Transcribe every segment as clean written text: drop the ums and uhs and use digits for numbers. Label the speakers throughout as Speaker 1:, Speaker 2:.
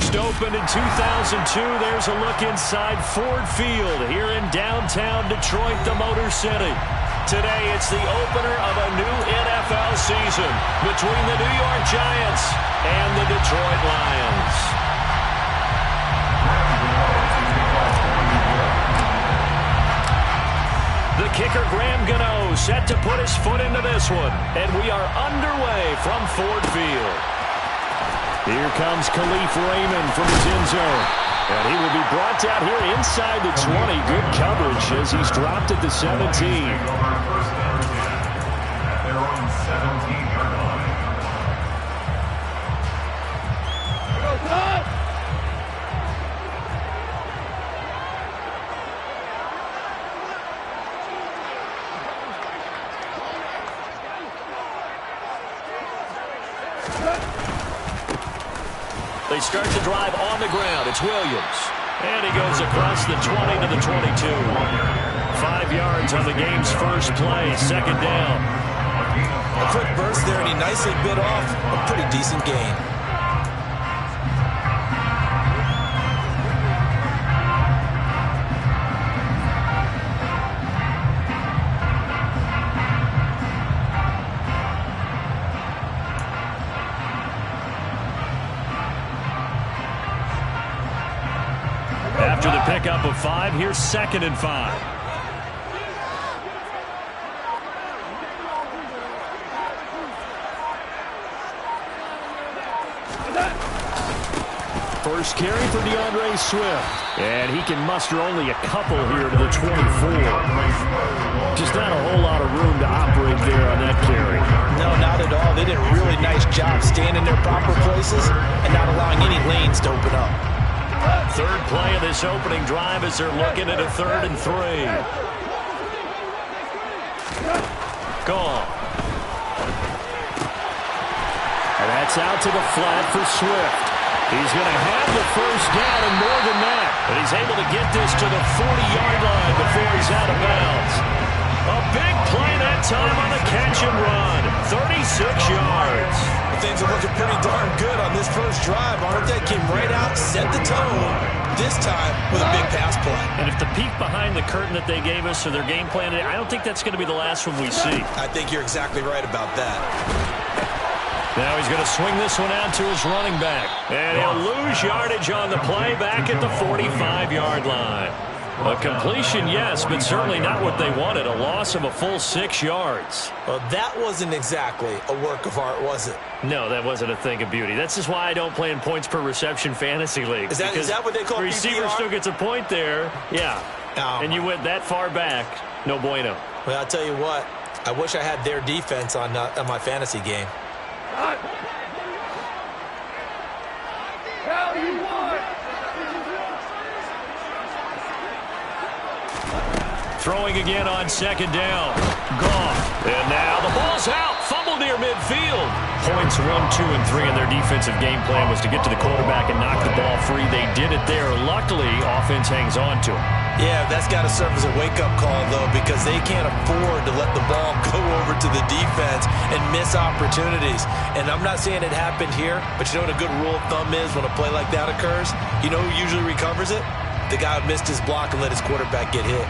Speaker 1: First opened in 2002. There's a look inside Ford Field here in downtown Detroit, the Motor City. Today, it's the opener of a new NFL season between the New York Giants and the Detroit Lions. The kicker, Graham Gano, set to put his foot into this one. And we are underway from Ford Field. Here comes Khalif Raymond from his end zone. And he will be brought down here inside the 20. Good coverage as he's dropped at the 17. They start the drive on the ground. It's Williams. And he goes across the 20 to the 22. 5 yards on the game's first play. Second down.
Speaker 2: A quick burst there, and he nicely bit off a pretty decent gain.
Speaker 1: After the pickup of 5, here's 2nd and 5. First carry for DeAndre Swift. And he can muster only a couple here to the 24. Just not a whole lot of room to operate there on that carry.
Speaker 2: No, not at all. They did a really nice job staying in their proper places and not allowing any lanes to open up.
Speaker 1: Third play of this opening drive as they're looking at a 3rd and 3. Gone. And that's out to the flat for Swift. He's going to have the first down and more than that. But he's able to get this to the 40-yard line before he's out of bounds. A big play that time on the catch and run. 36 yards.
Speaker 2: Things are looking pretty darn good on this first drive, aren't they? Came right out, set the tone, this time with a big pass play.
Speaker 1: And if the peek behind the curtain that they gave us or their game plan, I don't think that's going to be the last one we see.
Speaker 2: I think you're exactly right about that.
Speaker 1: Now he's going to swing this one out to his running back. And he'll lose yardage on the play back at the 45-yard line. A completion, yes, but certainly not what they wanted. A loss of a full 6 yards.
Speaker 2: Well, that wasn't exactly a work of art, was it?
Speaker 1: No, that wasn't a thing of beauty. That's just why I don't play in points per reception fantasy league.
Speaker 2: Is that what they call
Speaker 1: the receiver
Speaker 2: PPR?
Speaker 1: still gets a point there. Yeah.
Speaker 2: Oh,
Speaker 1: and you went that far back. No bueno.
Speaker 2: Well, I'll tell you what. I wish I had their defense on my fantasy game.
Speaker 1: Throwing again on 2nd down. Gone. And now the ball's out. Fumble near midfield. Points 1, 2, and 3 in their defensive game plan was to get to the quarterback and knock the ball free. They did it there. Luckily, offense hangs on to him.
Speaker 2: Yeah, that's got to serve as a wake-up call, though, because they can't afford to let the ball go over to the defense and miss opportunities. And I'm not saying it happened here, but you know what a good rule of thumb is when a play like that occurs? You know who usually recovers it? The guy who missed his block and let his quarterback get hit.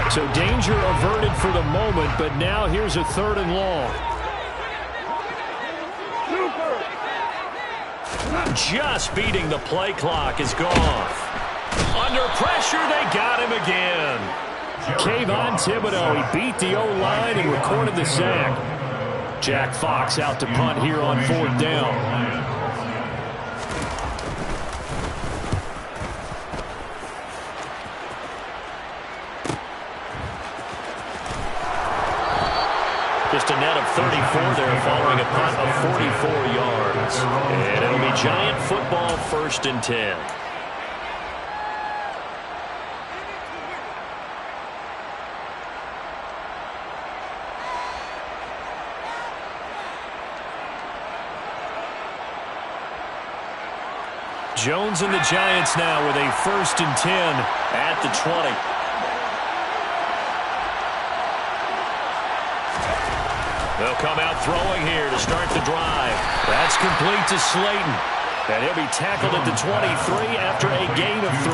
Speaker 1: So danger averted for the moment, but now here's a 3rd and long. Just beating the play clock is gone. Under pressure, they got him again. Kayvon Thibodeau, he beat the O-line and recorded the sack. Jack Fox out to punt here on 4th down. Just a net of 34 there following a punt of 44 yards. And it'll be Giant football 1st and 10. Jones and the Giants now with a 1st and 10 at the 20. They'll come out throwing here to start the drive. That's complete to Slayton. And he'll be tackled at the 23 after a gain of 3.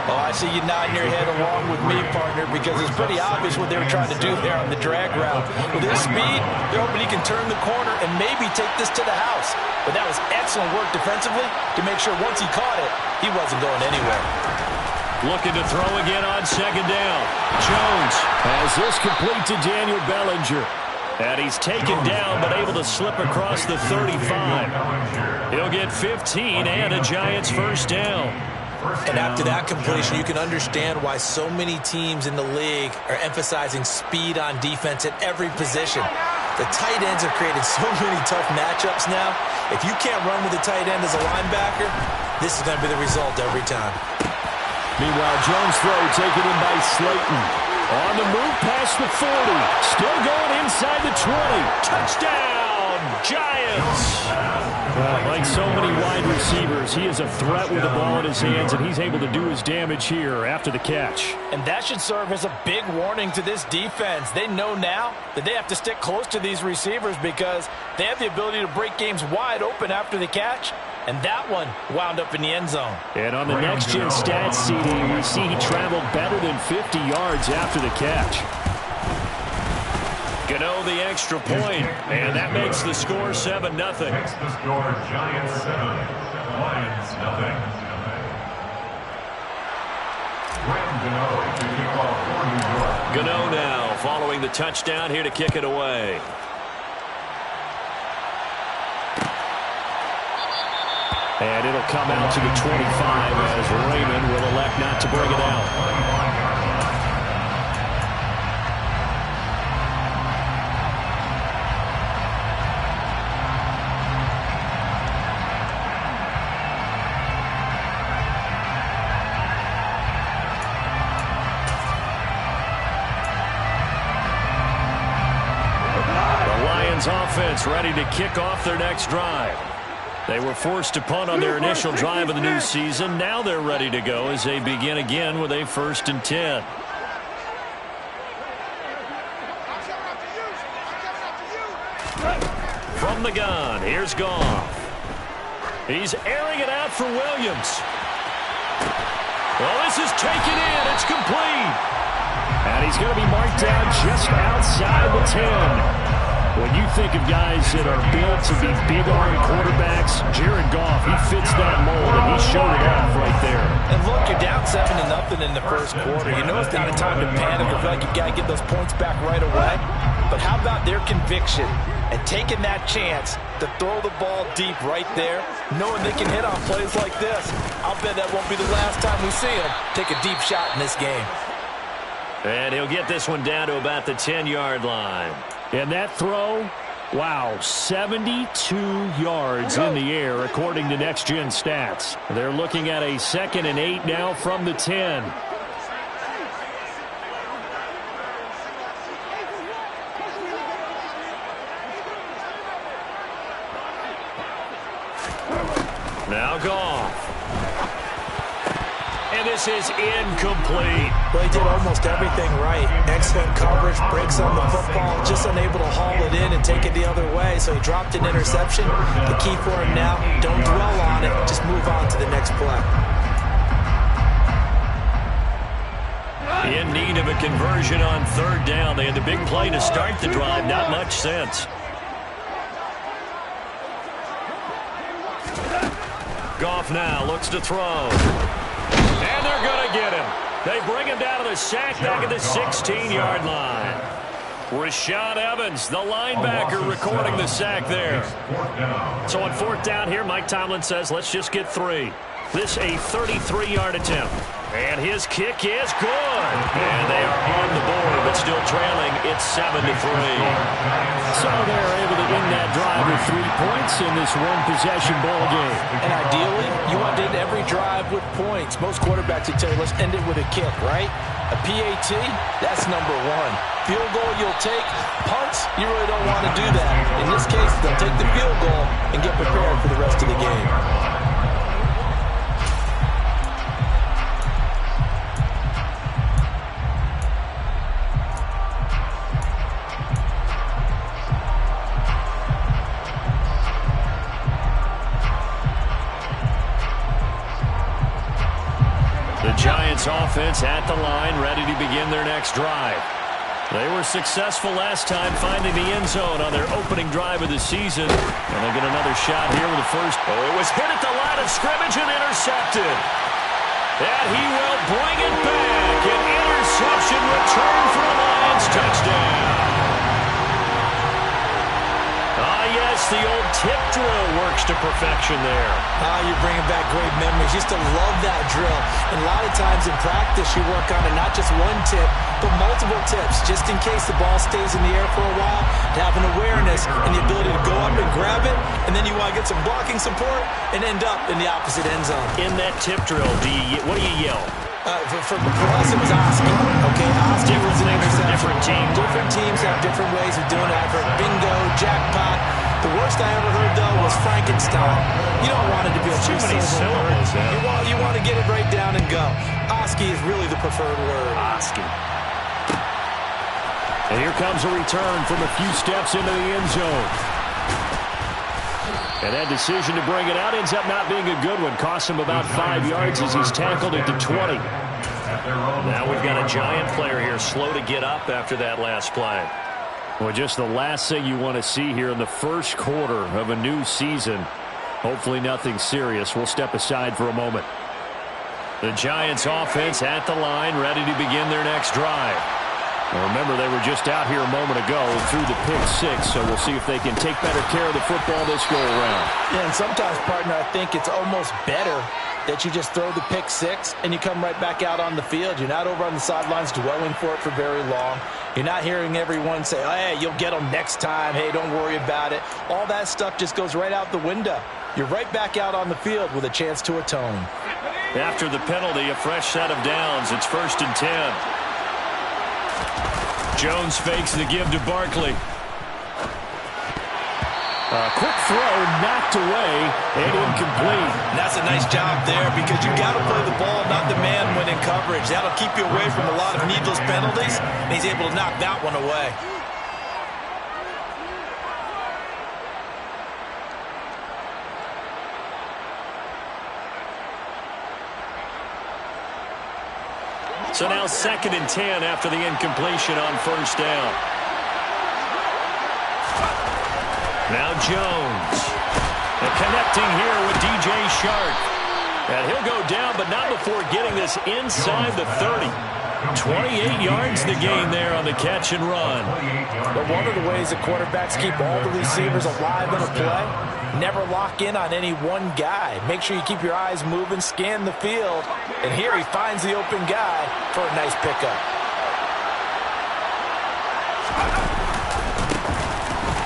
Speaker 2: Oh, I see you nodding your head along with me, partner, because it's pretty obvious what they were trying to do there on the drag route. With his speed, they're hoping he can turn the corner and maybe take this to the house. But that was excellent work defensively to make sure once he caught it, he wasn't going anywhere.
Speaker 1: Looking to throw again on 2nd down. Jones has this complete to Daniel Bellinger. And he's taken down, but able to slip across the 35. He'll get 15 and a Giants 1st down.
Speaker 2: And after that completion, you can understand why so many teams in the league are emphasizing speed on defense at every position. The tight ends have created so many tough matchups now. If you can't run with a tight end as a linebacker, this is going to be the result every time.
Speaker 1: Meanwhile, Jones' throw taken in by Slayton. On the move past the 40. Still going inside the 20. Touchdown, Giants! Like so many wide receivers, he is a threat with the ball in his hands, and he's able to do his damage here after the catch.
Speaker 2: And that should serve as a big warning to this defense. They know now that they have to stick close to these receivers because they have the ability to break games wide open after the catch. And that one wound up in the end zone.
Speaker 1: And on the next-gen stats CD, we see he traveled better than 50 yards after the catch. Gano the extra point, and that makes the score 7-0.
Speaker 3: Makes the score Giants 7, Lions nothing. Graham Gano to kick off for New York.
Speaker 1: Gano now following the touchdown here to kick it away. And it'll come out to the 25 as Raymond will elect not to bring it out. The Lions offense ready to kick off their next drive. They were forced to punt on their initial drive of the new season. Now they're ready to go as they begin again with a 1st and 10. From the gun, here's Goff. He's airing it out for Williams. Well, this is taken in. It's complete. And he's going to be marked down just outside the 10. When you think of guys that are built to be big-arm quarterbacks, Jared Goff, he fits that mold, and he showed it off right there.
Speaker 2: And look, you're down 7-0 in the first quarter. You know it's not a time to panic or feel like you got to get those points back right away. But how about their conviction and taking that chance to throw the ball deep right there, knowing they can hit on plays like this? I'll bet that won't be the last time we see them take a deep shot in this game.
Speaker 1: And he'll get this one down to about the 10-yard line. And that throw, wow, 72 yards in the air according to Next Gen Stats. They're looking at a 2nd and 8 now from the 10. Now Goff. And this is incomplete.
Speaker 2: Well, he did almost everything right. Excellent coverage, breaks on the football, just unable to haul it in and take it the other way. So he dropped an interception. The key for him now, don't dwell on it. Just move on to the next play.
Speaker 1: In need of a conversion on 3rd down. They had the big play to start the drive. Not much sense. Goff now looks to throw. And they're going to get him. They bring him down to the sack back at the 16-yard line. Rashaan Evans, the linebacker, recording the sack there. So on 4th down here, Mike Tomlin says, let's just get 3. This a 33-yard attempt. And his kick is good. And they are on the board, but still trailing. It's 7-3. So they're able to end that drive with 3 points in this one-possession ball game.
Speaker 2: And ideally, you want to end every drive with points. Most quarterbacks would tell you, let's end it with a kick, right? A PAT, that's number 1. Field goal you'll take. Punts, you really don't want to do that. In this case, they'll take the field goal and get prepared for the rest of the game.
Speaker 1: The Giants offense at the line, ready to begin their next drive. They were successful last time finding the end zone on their opening drive of the season. And they'll get another shot here with the first. Oh, it was hit at the line of scrimmage and intercepted. And he will bring it back. An interception return for a Lions touchdown. Yes, the old tip drill works to perfection there.
Speaker 2: You're bringing back great memories. Used to love that drill. And a lot of times in practice, you work on it, not just one tip, but multiple tips, just in case the ball stays in the air for a while, to have an awareness and the ability to go up and grab it, and then you want to get some blocking support and end up in the opposite end zone.
Speaker 1: In that tip drill, what do you yell?
Speaker 2: For us, it was Oski. Okay, Oski was an interception.
Speaker 1: Different teams.
Speaker 2: Different teams have different ways of doing it. I've heard bingo, jackpot. The worst I ever heard, though, was Frankenstein. You don't want it to be a
Speaker 1: too many syllables.
Speaker 2: You want to get it right down and go. Oski is really the preferred word.
Speaker 1: Oski. And here comes a return from a few steps into the end zone. And that decision to bring it out ends up not being a good one. Costs him about 5 yards as he's tackled at the 20. Now we've got a Giant player here slow to get up after that last play. Well, just the last thing you want to see here in the first quarter of a new season. Hopefully nothing serious. We'll step aside for a moment. The Giants offense at the line, ready to begin their next drive. Well, remember, they were just out here a moment ago through the pick six, so we'll see if they can take better care of the football this go-around.
Speaker 2: Yeah, and sometimes, partner, I think it's almost better that you just throw the pick six and you come right back out on the field. You're not over on the sidelines dwelling for it for very long. You're not hearing everyone say, oh, hey, you'll get them next time. Hey, don't worry about it. All that stuff just goes right out the window. You're right back out on the field with a chance to atone.
Speaker 1: After the penalty, a fresh set of downs. It's 1st and 10. Jones fakes the give to Barkley. Quick throw, knocked away, and incomplete.
Speaker 2: And that's a nice job there because you got to play the ball, not the man when in coverage. That'll keep you away from a lot of needless penalties, and he's able to knock that one away.
Speaker 1: So now 2nd and 10 after the incompletion on 1st down. Now Jones. And connecting here with DJ Shark. And he'll go down, but not before getting this inside the 30. 28 yards the gain there on the catch and run.
Speaker 2: But one of the ways that quarterbacks keep all the receivers alive in a play, never lock in on any one guy. Make sure you keep your eyes moving, scan the field. And here he finds the open guy for a nice pickup.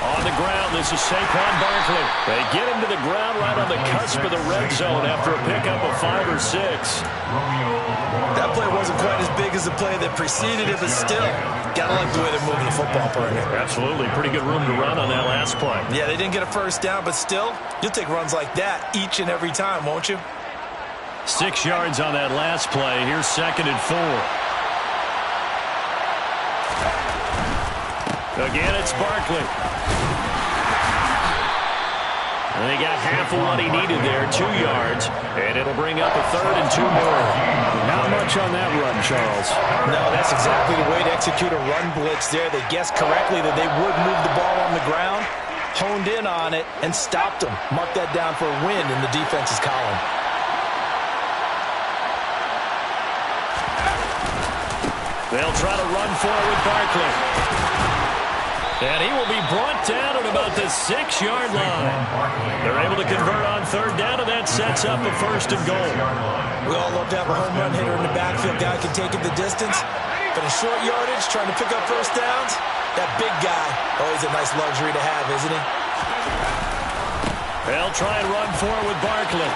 Speaker 1: On the ground, this is Saquon Barkley. They get him to the ground right on the cusp of the red zone after a pickup of 5 or 6.
Speaker 2: That play wasn't quite as big as the play that preceded it, but still, gotta like the way they're moving the football partner.
Speaker 1: Absolutely. Pretty good room to run on that last play.
Speaker 2: Yeah, they didn't get a first down, but still, you'll take runs like that each and every time, won't you?
Speaker 1: 6 yards on that last play. Here's 2nd and 4. Again, it's Barkley. And he got half of what he needed there, 2 yards. And it'll bring up a 3rd and 2 more. Not much on that run, Charles.
Speaker 2: No, that's exactly the way to execute a run blitz there. They guessed correctly that they would move the ball on the ground, honed in on it, and stopped them. Mark that down for a win in the defense's column.
Speaker 1: They'll try to run forward with Barkley. And he will be brought down at about the 6-yard line. They're able to convert on 3rd down, and that sets up a 1st and goal.
Speaker 2: We all love to have a home run hitter in the backfield. Guy can take it the distance. But in short yardage, trying to pick up first downs, that big guy, always a nice luxury to have, isn't he?
Speaker 1: They'll try and run forward with Barkley.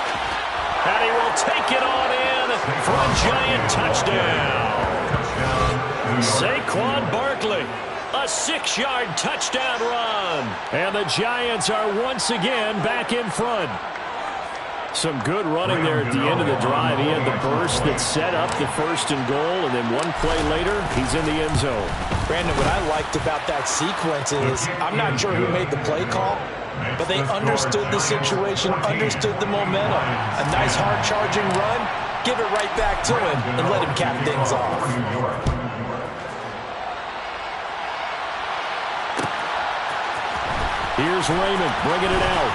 Speaker 1: And he will take it on in for a Giant touchdown. Saquon Barkley. A 6-yard touchdown run. And the Giants are once again back in front. Some good running there at the end of the drive. He had the burst that set up the 1st and goal, and then one play later, he's in the end zone. Brandon, what I liked about that sequence is I'm not sure who made the play call, but they understood the situation, understood the momentum. A nice hard-charging run,
Speaker 2: give it right back to him and let him cap things off.
Speaker 1: Here's Raymond bringing it out.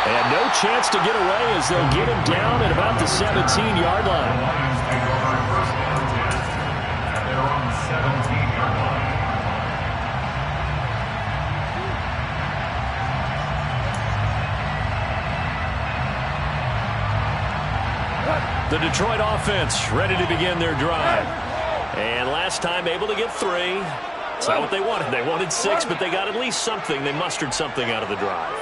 Speaker 1: And no chance to get away as they'll get him down at about the 17-yard line.
Speaker 3: Lions take over first down 10 at their own 17-yard line.
Speaker 1: The Detroit offense ready to begin their drive. And last time able to get 3. It's not what they wanted. They wanted 6, but they got at least something. They mustered something out of the drive.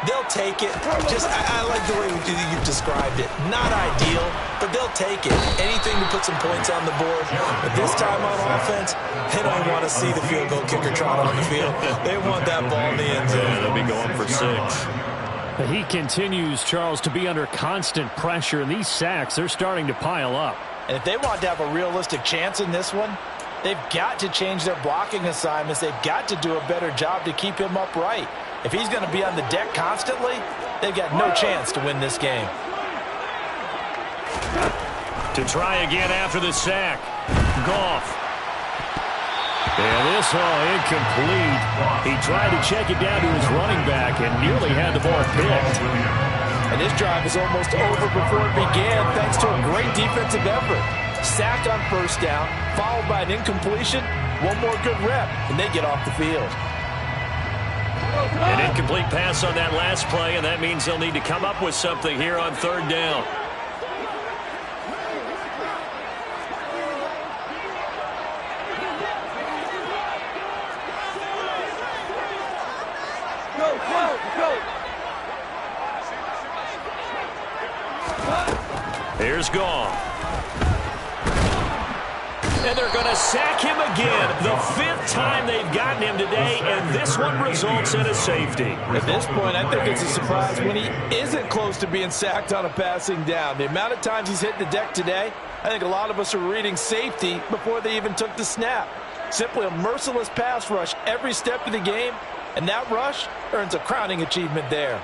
Speaker 2: They'll take it. I like the way you've described it. Not ideal, but they'll take it. Anything to put some points on the board. But this time on offense, they don't want to see the field goal kicker trot on the field. They want that ball in the end zone.
Speaker 1: Yeah, they'll be going for 6.
Speaker 4: He continues, Charles, to be under constant pressure, and these sacks, they're starting to pile up.
Speaker 2: And if they want to have a realistic chance in this one, they've got to change their blocking assignments. They've got to do a better job to keep him upright. If he's going to be on the deck constantly, they've got no chance to win this game.
Speaker 1: To try again after the sack. Goff. And this incomplete. He tried to check it down to his running back and nearly had the ball picked.
Speaker 2: And this drive is almost over before it began thanks to a great defensive effort. Sack on first down, followed by an incompletion. One more good rep, and they get off the field.
Speaker 1: An incomplete pass on that last play, and that means they'll need to come up with something here on third down. Here's Goff. And they're going to sack him again. The 5th time they've gotten him today, and this one results in a safety.
Speaker 2: At this point, I think it's a surprise when he isn't close to being sacked on a passing down. The amount of times he's hit the deck today, I think a lot of us are reading safety before they even took the snap. Simply a merciless pass rush every step of the game, and that rush earns a crowning achievement there.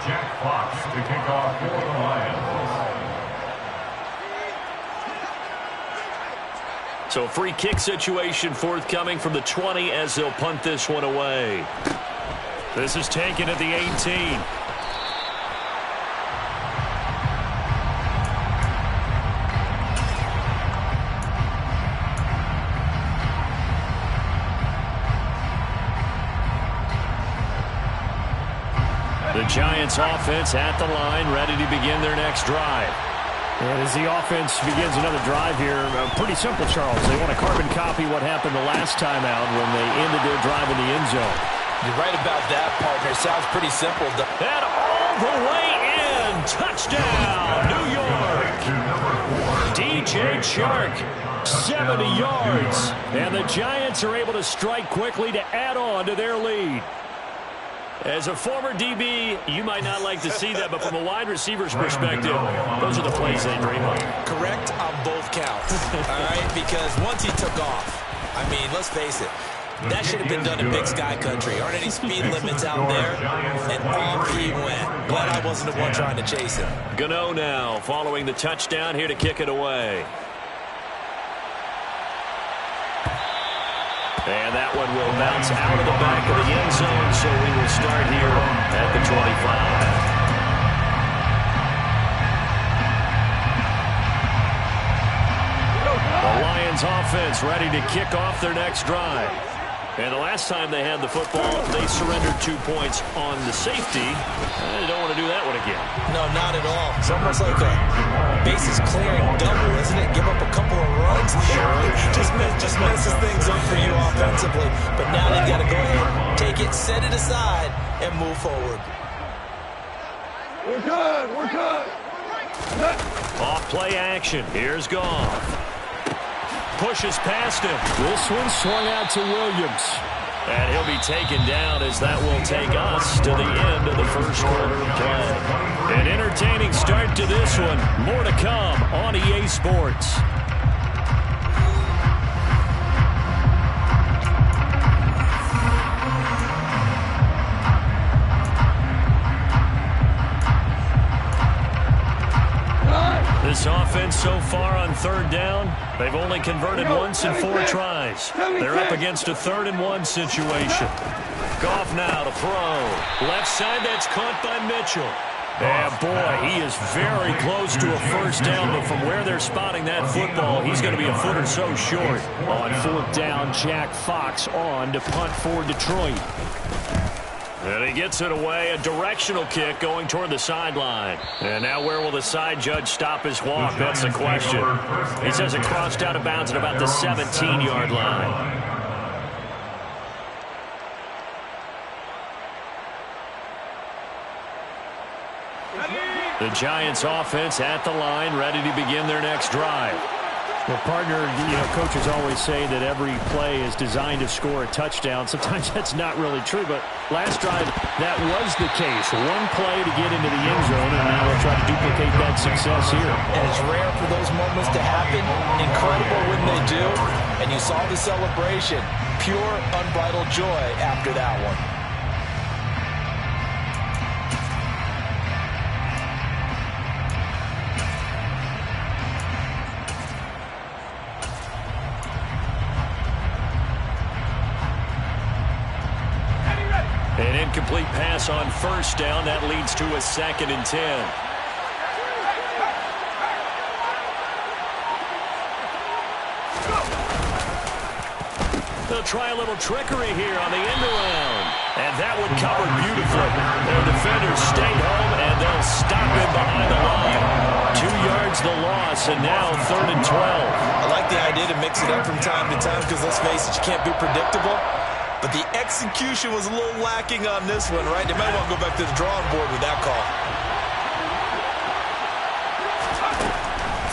Speaker 3: Jack Fox to kick off for the Lions.
Speaker 1: So a free kick situation forthcoming from the 20 as they'll punt this one away. This is taken at the 18. The Giants offense at the line, ready to begin their next drive.
Speaker 4: And as the offense begins another drive here, pretty simple, Charles. They want to carbon copy what happened the last time out when they ended their drive in the end zone.
Speaker 2: You're right about that, partner. Sounds pretty simple.
Speaker 1: And all the way in. Touchdown, New York. DJ Chark, 70 yards. And the Giants are able to strike quickly to add on to their lead. As a former DB, you might not like to see that, but from a wide receiver's perspective, those are the plays they dream of.
Speaker 2: Correct on both counts, all right? Because once he took off, I mean, let's face it, that should have been done in Big Sky Country. Aren't any speed limits out there? And off he went. Glad I wasn't the one trying to chase him.
Speaker 1: Gano now following the touchdown here to kick it away. And that one will bounce out of the back of the end zone, so we will start here at the 25. The Lions offense ready to kick off their next drive. And the last time they had the football, they surrendered 2 points on the safety. They don't want to do that one again.
Speaker 2: No, not at all. It's almost like a bases clearing double, isn't it? Give up a couple of runs. Just messes things up for you offensively. But now they've got to go ahead, take it, set it aside, and move forward.
Speaker 5: We're good. We're good.
Speaker 1: Off play action. Here's Goff. Pushes past him.
Speaker 4: This one swung out to Williams.
Speaker 1: And he'll be taken down as that will take us to the end of the first quarter of play. An entertaining start to this one. More to come on EA Sports. This offense so far on third down, they've only converted once in 4 tries. They're up against a 3rd-and-1 situation. Goff now to throw. Left side, that's caught by Mitchell. And boy, he is very close to a first down, but from where they're spotting that football, he's going to be a foot or so short.
Speaker 4: On 4th down, Jack Fox on to punt for Detroit.
Speaker 1: And he gets it away, a directional kick going toward the sideline. And now where will the side judge stop his walk? That's the question. He says it crossed out of bounds at about the 17-yard line. The Giants offense at the line, ready to begin their next drive.
Speaker 4: Well, partner, coaches always say that every play is designed to score a touchdown. Sometimes that's not really true, but last drive, that was the case. One play to get into the end zone, and now they'll try to duplicate that success here.
Speaker 2: And it's rare for those moments to happen. Incredible when they do. And you saw the celebration. Pure, unbridled joy after that one.
Speaker 1: An incomplete pass on first down. That leads to a 2nd and 10. They'll try a little trickery here on the end around. And that would cover beautifully. Their defenders stayed home, and they'll stop him behind the line. 2 yards the loss, and now 3rd and 12.
Speaker 2: I like the idea to mix it up from time to time because, let's face it, you can't be predictable. But the execution was a little lacking on this one, right? They might want to go back to the drawing board with that call.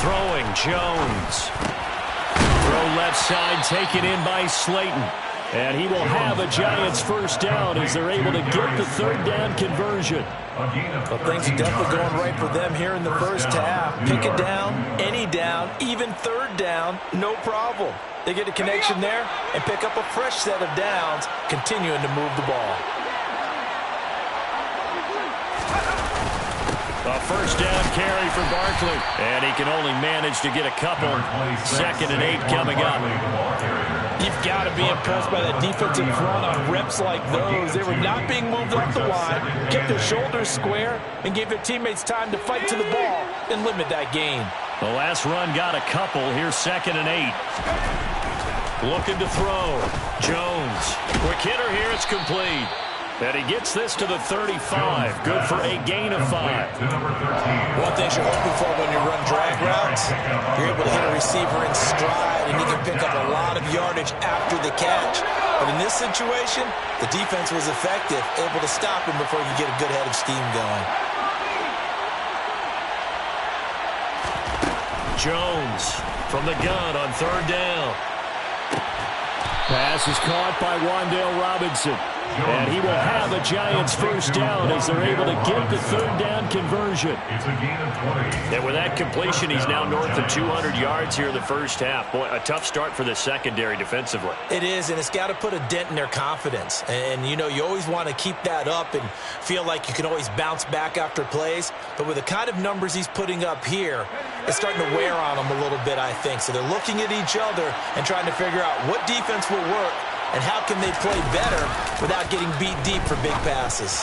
Speaker 1: Throwing, Jones. Throw left side, taken in by Slayton. And he will have a Giants first down as they're able to get the 3rd down conversion.
Speaker 2: Well, things are definitely going right for them here in the first half. Pick a down, any down, even 3rd down, no problem. They get a connection there and pick up a fresh set of downs, continuing to move the ball.
Speaker 1: A first down carry for Barkley. And he can only manage to get a couple. 2nd and 8 coming up.
Speaker 2: You've got to be impressed by that defensive front on reps like those. They were not being moved off the line, kept their shoulders square, and gave their teammates time to fight to the ball and limit that gain.
Speaker 1: The last run got a couple. Here's 2nd and 8. Looking to throw. Jones. Quick hitter here. It's complete. And he gets this to the 35. Good for a gain of 5.
Speaker 2: One thing you're hoping for when you run drag routes, you're able to hit a receiver in stride, and you can pick up a lot of yardage after the catch. But in this situation, the defense was effective, able to stop him before you get a good head of steam going.
Speaker 1: Jones from the gun on 3rd down.
Speaker 4: Pass is caught by Wan'Dale Robinson. And he will have a Giants first down as they're able to get the 3rd down conversion.
Speaker 1: And with that completion, he's now north of 200 yards here in the first half. Boy, a tough start for the secondary defensively.
Speaker 2: It is, and it's got to put a dent in their confidence. And, you always want to keep that up and feel like you can always bounce back after plays. But with the kind of numbers he's putting up here, it's starting to wear on them a little bit, I think. So they're looking at each other and trying to figure out what defense will work and how can they play better without getting beat deep for big passes.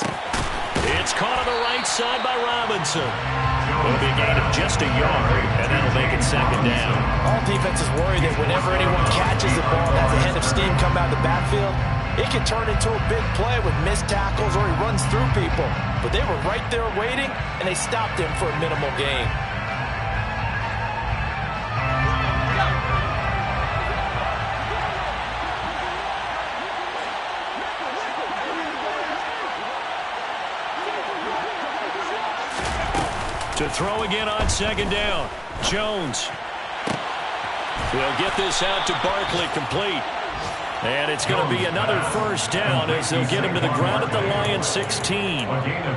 Speaker 1: It's caught on the right side by Robinson. It'll be a gain of just a yard, and that'll make it 2nd down.
Speaker 2: All defenses worry that whenever anyone catches the ball and has a head of steam come out of the backfield, it can turn into a big play with missed tackles or he runs through people. But they were right there waiting, and they stopped him for a minimal gain.
Speaker 1: To throw again on 2nd down. Jones. They'll get this out to Barkley, complete. And it's going to be another first down as they'll get him to the ground at the Lions 16.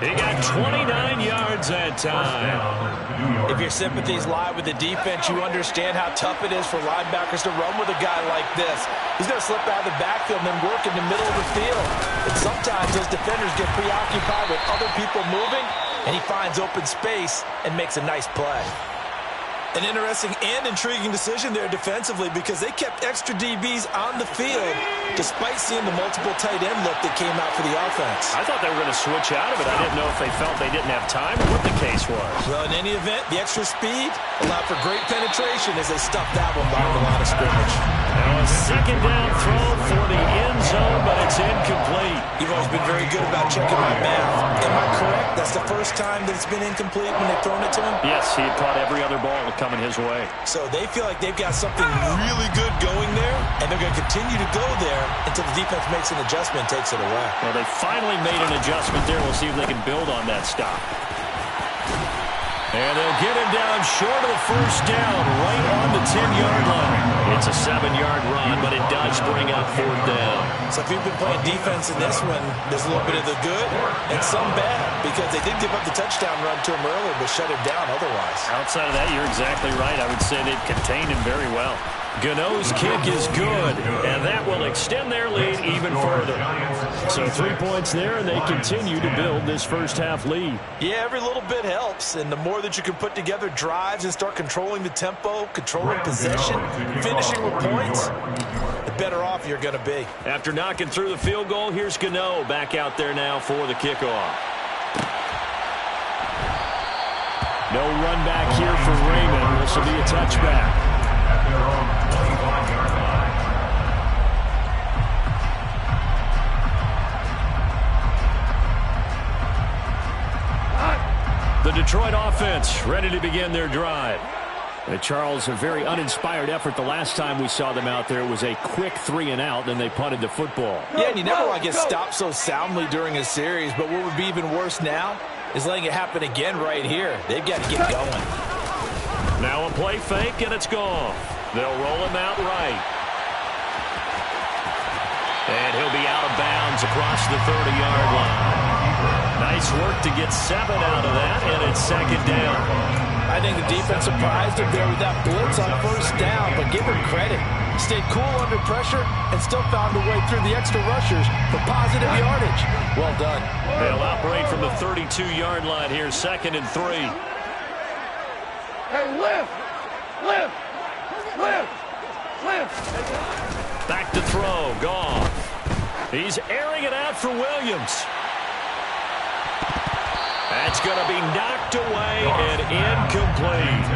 Speaker 1: He got 29 yards that time.
Speaker 2: If your sympathies lie with the defense, you understand how tough it is for linebackers to run with a guy like this. He's going to slip out of the backfield and then work in the middle of the field. And sometimes those defenders get preoccupied with other people moving, and he finds open space and makes a nice play. An interesting and intriguing decision there defensively because they kept extra DBs on the field despite seeing the multiple tight end look that came out for the offense.
Speaker 4: I thought they were going to switch out of it. I didn't know if they felt they didn't have time or what the case was.
Speaker 2: Well, in any event, the extra speed allowed for great penetration as they stuffed that one behind the line of scrimmage.
Speaker 4: Now a second down throw for the end zone, but it's incomplete.
Speaker 2: You've always been very good about checking my math. Am I correct? That's the first time that it's been incomplete when they've thrown it to him?
Speaker 4: Yes, he had caught every other ball coming his way.
Speaker 2: So they feel like they've got something really good going there, and they're going to continue to go there until the defense makes an adjustment and takes it away.
Speaker 4: Well, they finally made an adjustment there. We'll see if they can build on that stop. And they'll get him down short of the first down, right on the 10-yard line. It's a 7-yard run, but it does bring up 4th down.
Speaker 2: So if you've been playing defense in this one, there's a little bit of the good and some bad because they did give up the touchdown run to him earlier, but shut him down otherwise.
Speaker 4: Outside of that, you're exactly right. I would say they've contained him very well. Gano's kick is good, and that will extend their lead even further. So 3 points there, and they continue to build this first-half lead.
Speaker 2: Yeah, every little bit helps, and the more that you can put together drives and start controlling the tempo, controlling possession, finishing with points, the better off you're going to be.
Speaker 4: After knocking through the field goal, here's Gano back out there now for the kickoff. No run back here for Raymond. This will be a touchback.
Speaker 3: At their own 21-yard line.
Speaker 4: The Detroit offense ready to begin their drive. Charles, a very uninspired effort the last time we saw them out there. It was a quick 3-and-out, then they punted the football.
Speaker 2: Yeah, and you never want to get stopped so soundly during a series, but what would be even worse now is letting it happen again right here. They've got to get going.
Speaker 4: Now a play fake, and it's gone. They'll roll him out right. And he'll be out of bounds across the 30-yard line. Nice work to get 7 out of that, and it's 2nd down.
Speaker 2: I think the defense surprised him there with that blitz on 1st down, but give him credit. Stayed cool under pressure and still found a way through the extra rushers for positive yardage. Well done.
Speaker 4: They'll operate from the 32-yard line here, 2nd and 3.
Speaker 5: Hey, lift! Lift! Lift! Lift!
Speaker 4: Back to throw, gone. He's airing it out for Williams. That's going to be knocked away and incomplete.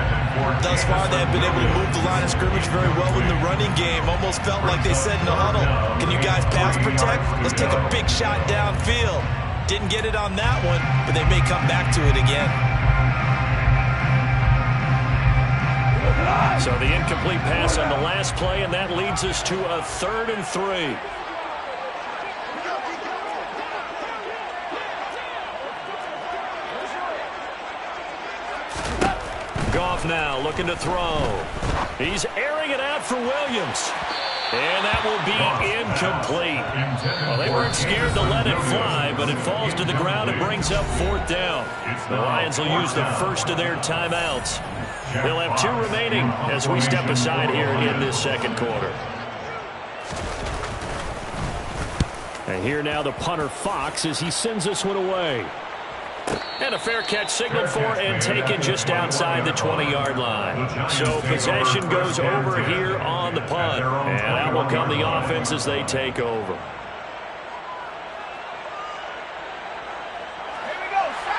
Speaker 2: Thus far, they've been able to move the line of scrimmage very well in the running game. Almost felt like they said in the huddle, can you guys pass protect? Let's take a big shot downfield. Didn't get it on that one, but they may come back to it again.
Speaker 4: So the incomplete pass on the last play, and that leads us to a 3rd and 3. Goff now looking to throw. He's airing it out for Williams. And that will be incomplete. Well, they weren't scared to let it fly, but it falls to the ground and brings up 4th down. The Lions will use the first of their timeouts. They'll have 2 remaining as we step aside here in this 2nd quarter. And here now the punter Fox as he sends this one away. And a fair catch signaled for and taken just outside the 20-yard line. So possession goes over here on the punt. And that will come the offense as they take over.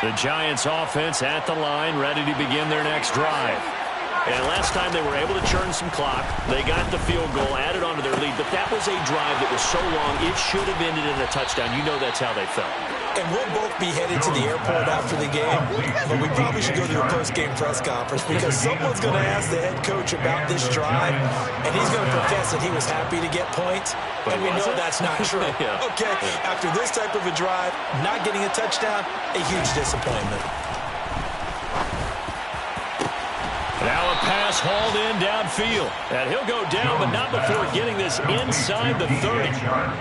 Speaker 4: The Giants offense at the line, ready to begin their next drive. And last time they were able to churn some clock. They got the field goal, added on to their lead. But that was a drive that was so long, it should have ended in a touchdown. You know that's how they felt.
Speaker 2: And we'll both be headed to the airport after the game, but we probably should go to a post-game press conference because someone's going to ask the head coach about this drive, and he's going to profess that he was happy to get points, and we know that's not true.
Speaker 4: Yeah.
Speaker 2: Okay, after this type of a drive, not getting a touchdown, a huge disappointment.
Speaker 4: Now a pass hauled in downfield. And he'll go down, but not before getting this inside the 30.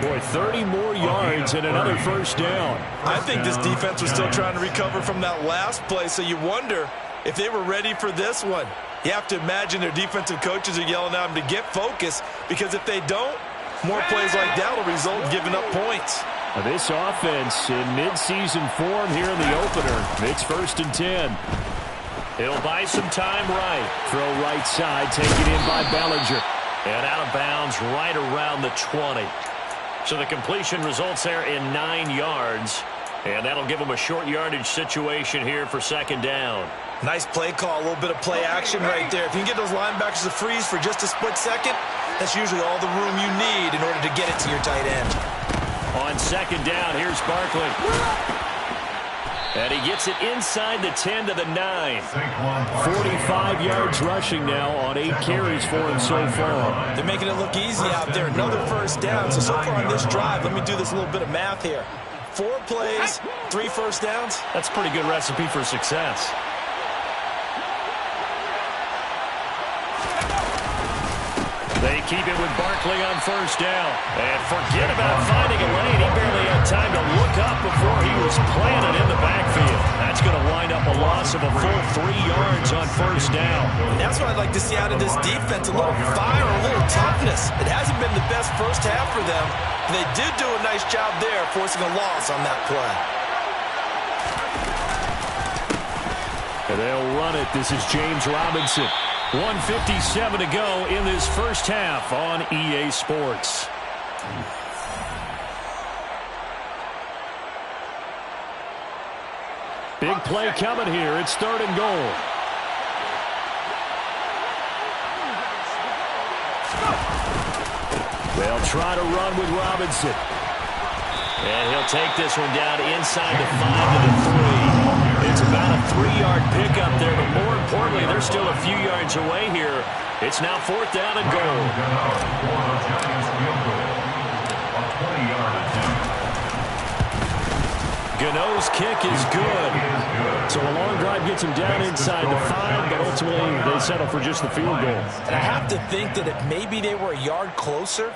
Speaker 4: Boy, 30 more yards and another 1st down.
Speaker 2: I think this defense was still trying to recover from that last play, so you wonder if they were ready for this one. You have to imagine their defensive coaches are yelling at them to get focused, because if they don't, more plays like that will result in giving up points.
Speaker 4: This offense in midseason form here in the opener. It's 1st and 10.
Speaker 1: He'll buy some time right.
Speaker 4: Throw right side, taken in by Bellinger.
Speaker 1: And out of bounds right around the 20. So the completion results there in 9 yards. And that'll give them a short yardage situation here for second down.
Speaker 2: Nice play call, a little bit of play action right there. If you can get those linebackers to freeze for just a split second, that's usually all the room you need in order to get it to your tight end.
Speaker 1: On second down, here's Barkley. And he gets it inside the 10 to the 9.
Speaker 4: 45 yards rushing now on 8 carries for him so far.
Speaker 2: They're making it look easy out there. Another first down. So far on this drive, let me do this little bit of math here. 4 plays, 3 first downs.
Speaker 1: That's a pretty good recipe for success. They keep it with Barkley on first down. And forget about finding a lane. He barely had time to look up before he was planted in the backfield. That's going to wind up a loss of a full 3 yards on first down.
Speaker 2: And that's what I'd like to see out of this defense, a little fire, a little toughness. It hasn't been the best first half for them. They did do a nice job there, forcing a loss on that play.
Speaker 4: And they'll run it. This is James Robinson. 1:57 to go in this first half on EA Sports. Big play coming here. It's 3rd and goal. They'll try to run with Robinson.
Speaker 1: And he'll take this one down inside the 5 to the 3. It's about a 3-yard pickup there, but more importantly, they're still a few yards away here. It's now 4th down and goal. Gano's kick is good.
Speaker 4: So a long drive gets him down inside the 5, but ultimately they settle for just the field goal.
Speaker 2: And I have to think that if maybe they were a yard closer,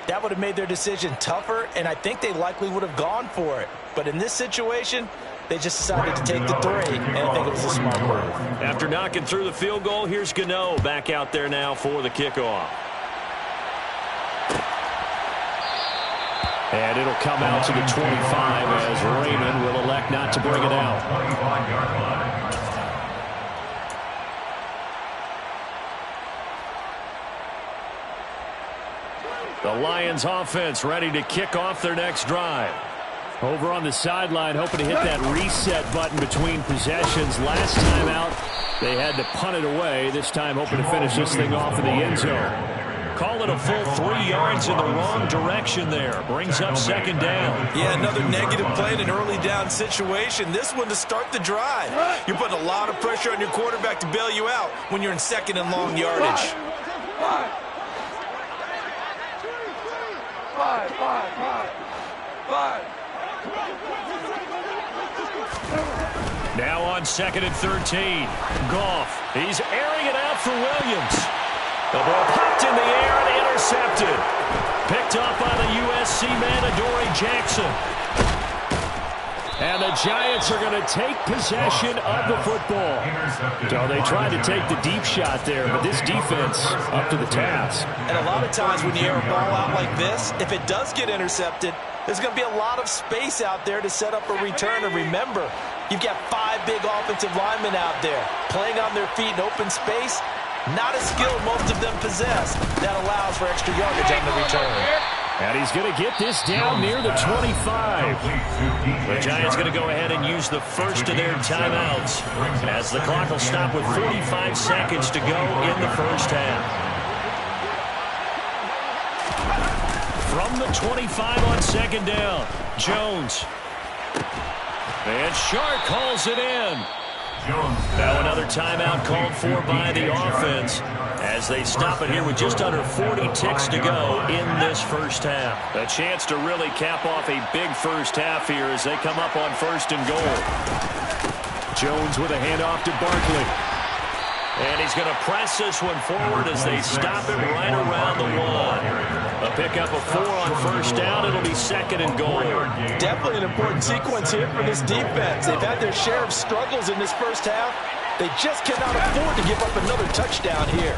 Speaker 2: that would have made their decision tougher, and I think they likely would have gone for it. But in this situation, they just decided to take the 3, and I think it was a smart move.
Speaker 1: After knocking through the field goal, here's Gano back out there now for the kickoff.
Speaker 4: And it'll come out to the 25 as Raymond will elect not to bring it out. The Lions offense ready to kick off their next drive. Over on the sideline, hoping to hit that reset button between possessions. Last time out, they had to punt it away. This time, hoping to finish this thing off in the end zone.
Speaker 1: Call it a full 3 yards in the wrong direction there. Brings up second down.
Speaker 2: Yeah, another negative play in an early down situation. This one to start the drive. You're putting a lot of pressure on your quarterback to bail you out when you're in 2nd and long yardage.
Speaker 1: Now on 2nd and 13. Goff. He's airing it out for Williams. The ball popped in the air and intercepted. Picked up by the USC man, Adoree Jackson.
Speaker 4: And the Giants are going to take possession of the football. So they tried to take the deep shot there, but this defense up to the task.
Speaker 2: And a lot of times when you air a ball out like this, if it does get intercepted, there's going to be a lot of space out there to set up a return. And remember, you've got 5 big offensive linemen out there playing on their feet in open space. Not a skill most of them possess. That allows for extra yardage on the return.
Speaker 4: And he's going to get this down near the 25.
Speaker 1: The Giants going to go ahead and use the first of their timeouts as the clock will stop with 45 seconds to go in the first half. From the 25 on second down, Jones. And Shark calls it in. Now another timeout called for by the offense as they stop it here with just under 40 ticks to go in this first half. A chance to really cap off a big first half here as they come up on 1st and goal.
Speaker 4: Jones with a handoff to Barkley.
Speaker 1: And he's going to press this one forward as they stop it right around the 1. A pickup of 4 on 1st down. It'll be 2nd and goal.
Speaker 2: Definitely an important sequence here for this defense. They've had their share of struggles in this first half. They just cannot afford to give up another touchdown here.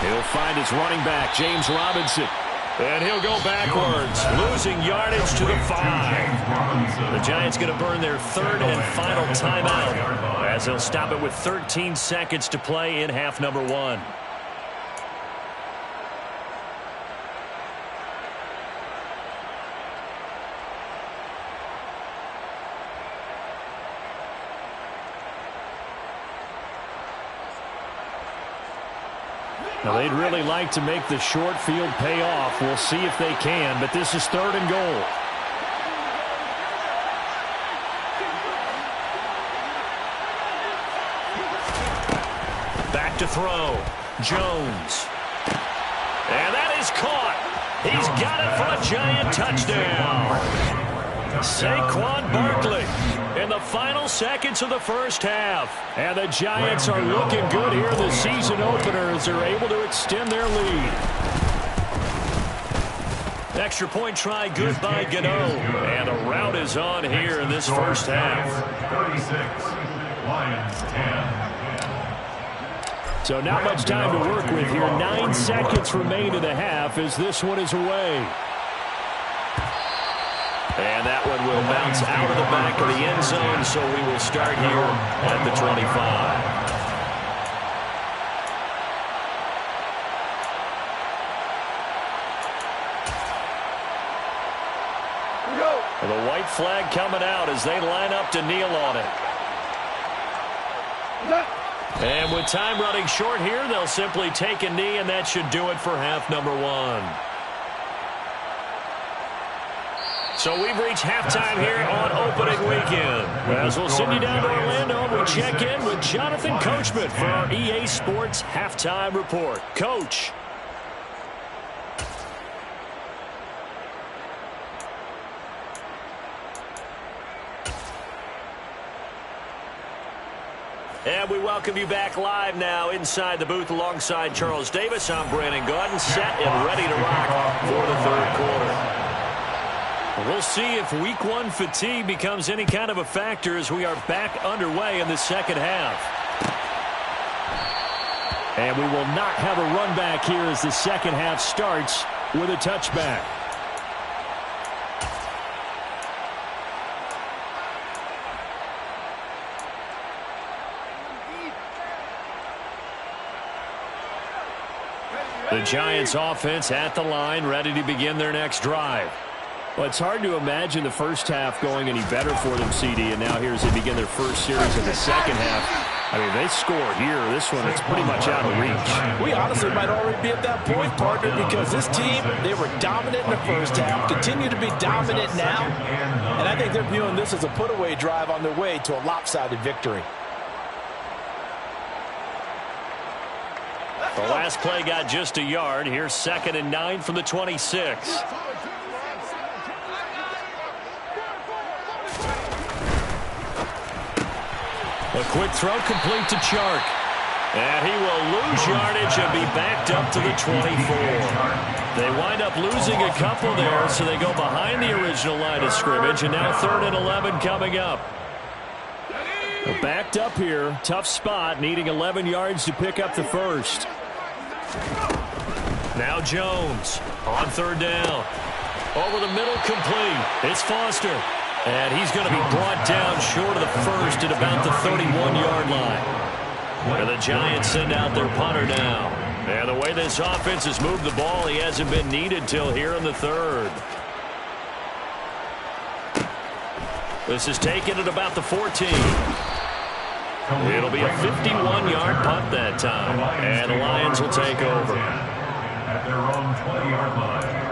Speaker 4: He'll find his running back, James Robinson.
Speaker 1: And he'll go backwards, losing yardage to the 5. The Giants going to burn their third and final timeout as they'll stop it with 13 seconds to play in half number 1.
Speaker 4: Now, they'd really like to make the short field pay off. We'll see if they can, but this is 3rd and goal.
Speaker 1: Back to throw. Jones. And that is caught. He's got it for a Giant touchdown. Saquon Barkley in the final seconds of the first half. And the Giants are looking good here in the season opener as they're able to extend their lead. Extra point try good by Gano. And a rout is on here in this first half.
Speaker 3: 36, Lions 10.
Speaker 4: So not much time to work with here. 9 seconds remain in the half as this one is away.
Speaker 1: And that one will bounce out of the back of the end zone, so we will start here at the 25.
Speaker 3: Go.
Speaker 1: The white flag coming out as they line up to kneel on it. And with time running short here, they'll simply take a knee, and that should do it for half number 1. So we've reached halftime here on opening weekend. As we'll send you down to Orlando, we check in with Jonathan Coachman for our EA Sports Halftime Report. Coach. And we welcome you back live now inside the booth alongside Charles Davis. I'm Brandon Gaudin, set and ready to rock for the 3rd quarter. We'll see if week 1 fatigue becomes any kind of a factor as we are back underway in the second half.
Speaker 4: And we will not have a run back here as the second half starts with a touchback. The Giants offense at the line, ready to begin their next drive. Well, it's hard to imagine the first half going any better for them, CD, and now here as they begin their first series of the second half. I mean, they score here. This one, it's pretty much out of reach.
Speaker 2: We honestly might already be at that point, partner, because this team, they were dominant in the first half, continue to be dominant now, and I think they're viewing this as a put-away drive on their way to a lopsided victory.
Speaker 1: The last play got just a yard. Here's 2nd and 9 from the 26. A quick throw complete to Chark. And he will lose yardage and be backed up to the 24. They wind up losing a couple there, so they go behind the original line of scrimmage, and now 3rd and 11 coming up.
Speaker 4: Well, backed up here, tough spot, needing 11 yards to pick up the first.
Speaker 1: Now Jones on 3rd down. Over the middle, complete. It's Foster. And he's going to be brought down short of the first at about the 31-yard line. And the Giants send out their punter now. And the way this offense has moved the ball, he hasn't been needed till here in the 3rd. This is taken at about the 14. It'll be a 51-yard punt that time. And the Lions will take over.
Speaker 3: At their own 20-yard line.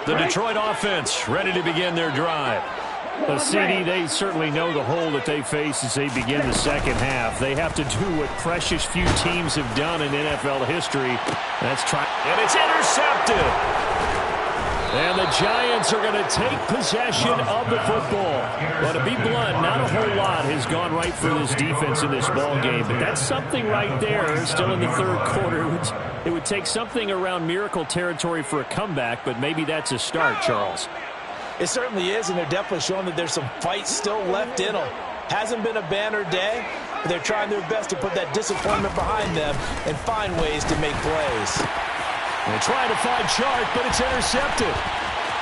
Speaker 1: The Detroit offense ready to begin their drive.
Speaker 4: The CD, they certainly know the hole that they face as they begin the second half. They have to do what precious few teams have done in NFL history. That's try,
Speaker 1: and it's intercepted.
Speaker 4: And the Giants are going to take possession of the football. But to be blunt, not a whole lot has gone right for this defense in this ball game. But that's something right there, still in the 3rd quarter. It would take something around miracle territory for a comeback, but maybe that's a start, Charles.
Speaker 2: It certainly is, and they're definitely showing that there's some fight still left in them. Hasn't been a banner day, but they're trying their best to put that disappointment behind them and find ways to make plays.
Speaker 1: They're trying to find Chark, but it's intercepted.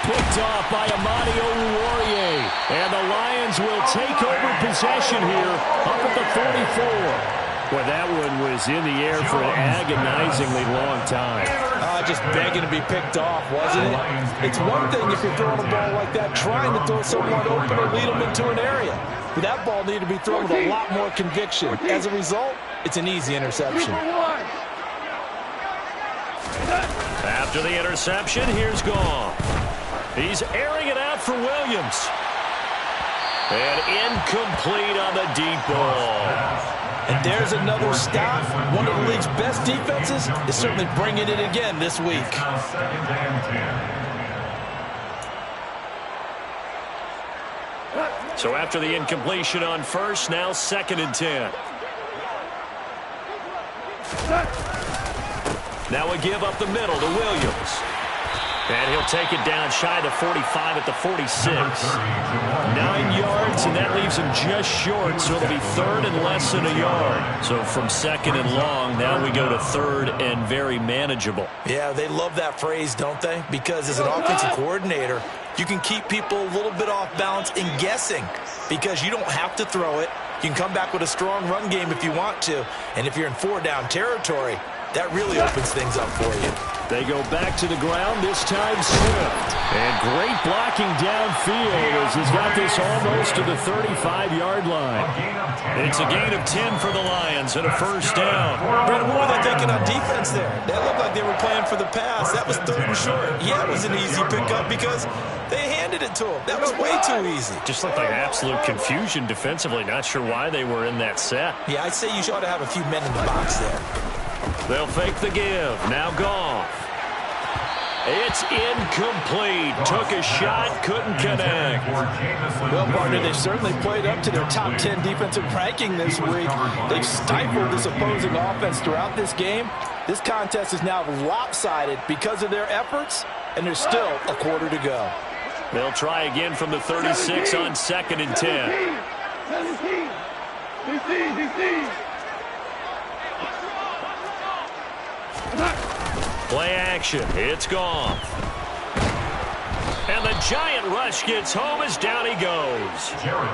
Speaker 1: Picked off by Amadi Oruwariye. And the Lions will take over possession here up at the 44. Well, that one was in the air for an agonizingly long time.
Speaker 2: Just begging to be picked off, wasn't it? It's one thing if you're throwing a ball like that, trying to throw someone open or lead them into an area. But that ball needed to be thrown with a lot more conviction. As a result, it's an easy interception.
Speaker 1: After the interception, here's Goff. He's airing it out for Williams. And incomplete on the deep ball.
Speaker 2: And there's another stop. One of the league's best defenses is certainly bringing it again this week.
Speaker 3: Second and 10.
Speaker 1: So after the incompletion on first, now 2nd and 10. Now a give up the middle to Williams. And he'll take it down shy to 45 at the 46. 9 yards, and that leaves him just short, so it'll be 3rd and less than a yard. So from 2nd and long, now we go to 3rd and very manageable.
Speaker 2: Yeah, they love that phrase, don't they? Because as an offensive coordinator, you can keep people a little bit off balance and guessing because you don't have to throw it. You can come back with a strong run game if you want to. And if you're in 4-down territory, that really opens things up for you.
Speaker 1: They go back to the ground, this time Swift. And great blocking downfield as he's got this almost to the 35-yard line. It's a gain of 10 for the Lions and a 1st down.
Speaker 2: Brent, what were they thinking on defense there? That looked like they were playing for the pass. That was 3rd and short. Yeah, it was an easy pickup because they handed it to him. That was way too easy.
Speaker 1: Just looked like absolute confusion defensively. Not sure why they were in that set.
Speaker 2: Yeah, I'd say you ought to have a few men in the box there.
Speaker 1: They'll fake the give. Now Goff. It's incomplete. Took a shot, couldn't connect.
Speaker 2: Well, partner, they've certainly played up to their top 10 defensive ranking this week. They've stifled this opposing offense throughout this game. This contest is now lopsided because of their efforts, and there's still a quarter to go.
Speaker 1: They'll try again from the 36 on 2nd and 10.
Speaker 5: 17. DC.
Speaker 1: Play action. It's Goff. And the giant rush gets home as down he goes.
Speaker 3: Jared.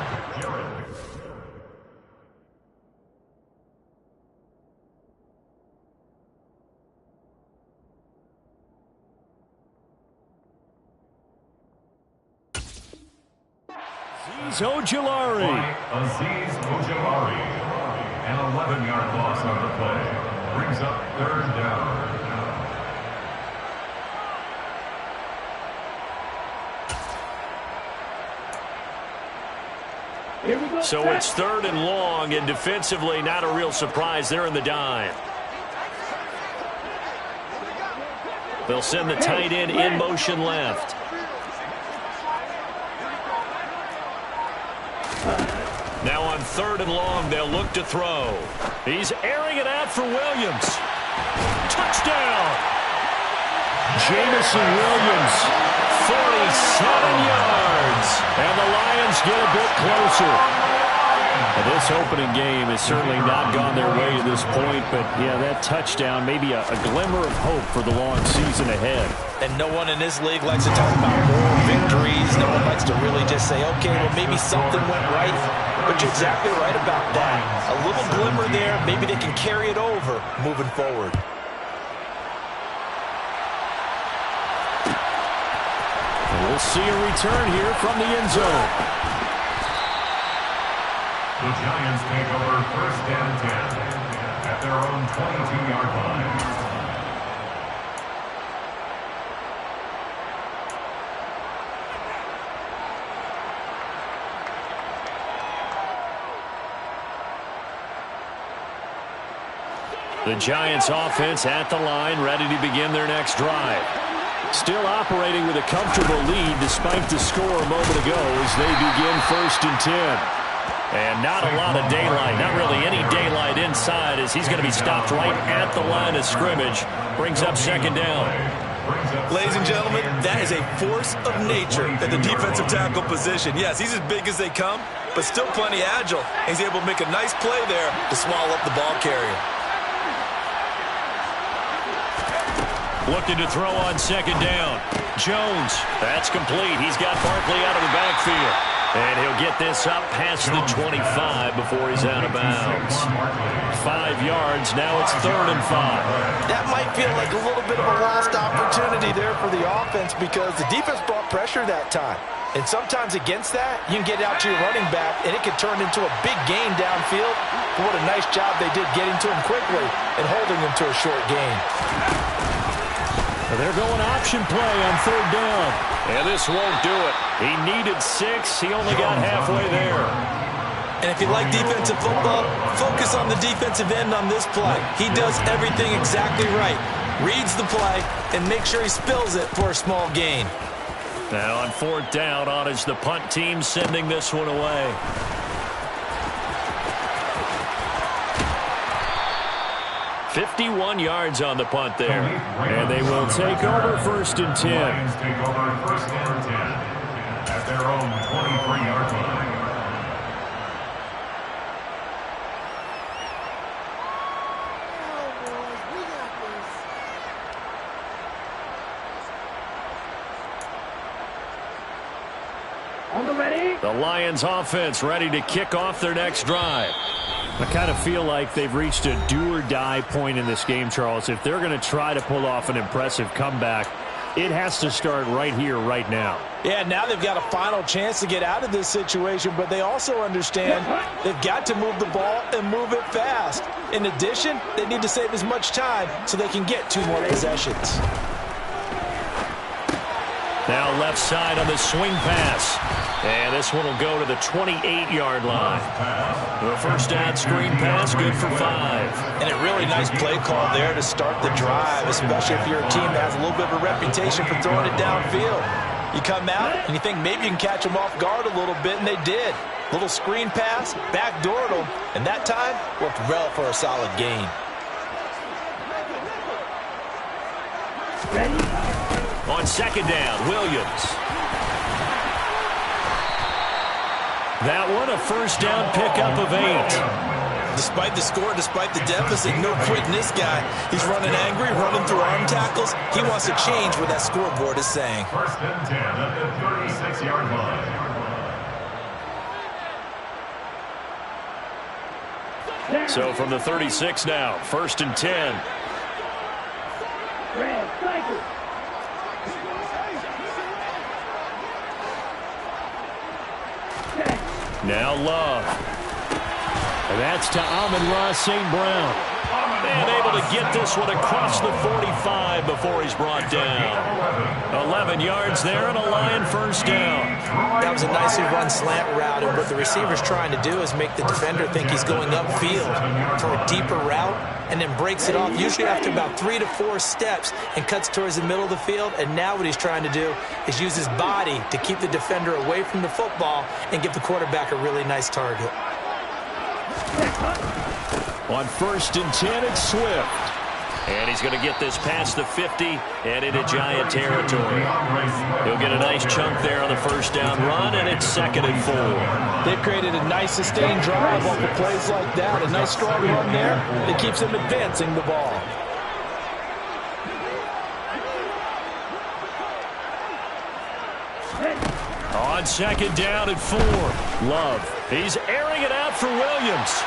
Speaker 1: Azeez Ojulari.
Speaker 3: Azeez Ojulari. An 11-yard loss on the play. Brings up 3rd down.
Speaker 1: So it's 3rd and long, and defensively not a real surprise there in the dime. They'll send the tight end in motion left. Now on 3rd and long, they'll look to throw. He's airing it out for Williams. Touchdown! Jameson Williams, 47 yards. And the Lions get a bit closer. Now, this opening game has certainly not gone their way to this point, but yeah, that touchdown, maybe a glimmer of hope for the long season ahead.
Speaker 2: And no one in this league likes to talk about moral victories. No one likes to really just say, okay, well, maybe something went right. But you're exactly right about that. A little glimmer there, maybe they can carry it over moving forward.
Speaker 1: And we'll see a return here from the end zone.
Speaker 3: The Giants take over 1st and 10 at their own 22-yard line.
Speaker 1: The Giants offense at the line, ready to begin their next drive. Still operating with a comfortable lead despite the score a moment ago as they begin 1st and 10. And not a lot of daylight, not really any daylight inside as he's going to be stopped right at the line of scrimmage. Brings up 2nd down.
Speaker 2: Ladies and gentlemen, that is a force of nature at the defensive tackle position. Yes, he's as big as they come, but still plenty agile. He's able to make a nice play there to swallow up the ball carrier.
Speaker 1: Looking to throw on second down. Jones, that's complete. He's got Barkley out of the backfield. And he'll get this up past the 25 before he's out of bounds. 5 yards, now it's 3rd and 5.
Speaker 2: That might feel like a little bit of a lost opportunity there for the offense because the defense brought pressure that time. And sometimes against that, you can get out to your running back, and it can turn into a big gain downfield. But what a nice job they did getting to him quickly and holding him to a short gain.
Speaker 1: They're going option play on 3rd down. And this won't do it. He needed 6. He only got halfway there.
Speaker 2: And if you like defensive football, focus on the defensive end on this play. He does everything exactly right. Reads the play and makes sure he spills it for a small gain.
Speaker 1: Now on 4th down, on is the punt team sending this one away. .51 yards on the punt there. And they will take over 1st and 10.
Speaker 3: Lions take over 1st and 10 at their own 23-yard line.
Speaker 1: The Lions offense ready to kick off their next drive. I kind of feel like they've reached a do-or-die point in this game, Charles. If they're going to try to pull off an impressive comeback, it has to start right here, right now.
Speaker 2: Yeah, now they've got a final chance to get out of this situation, but they also understand they've got to move the ball and move it fast. In addition, they need to save as much time so they can get 2 more possessions.
Speaker 1: Now left side on the swing pass. And this one will go to the 28-yard line. The first down screen pass, good for 5.
Speaker 2: And a really nice play call there to start the drive, especially if you're a team that has a little bit of a reputation for throwing it downfield. You come out and you think maybe you can catch them off guard a little bit, and they did. Little screen pass, backdoored them, and that time worked well for a solid gain.
Speaker 1: On second down, Williams. That one, a first down pickup of 8.
Speaker 2: Despite the score, despite the deficit, no quitting this guy. He's running angry, running through arm tackles. He wants to change what that scoreboard is saying.
Speaker 3: 1st and 10 at the 36-yard line.
Speaker 1: So from the 36 now, 1st and 10. Now Love. And that's to Amon-Ra St. Brown. And able to get this one across the 45 before he's brought down. 11 yards there and a Lion first down.
Speaker 2: That was a nicely run slant route, and what the receiver's trying to do is make the defender think he's going upfield for a deeper route, and then breaks it off, usually after about 3 to 4 steps, and cuts towards the middle of the field. And now what he's trying to do is use his body to keep the defender away from the football and give the quarterback a really nice target.
Speaker 1: On 1st and 10, it's Swift. And he's going to get this past the 50 and into Giant territory. He'll get a nice chunk there on the first down run, and it's 2nd and 4.
Speaker 2: They've created a nice sustained drive off of plays like that. A nice strong run there that keeps them advancing the ball.
Speaker 1: On 2nd down at 4, Love. He's airing it out for Williams.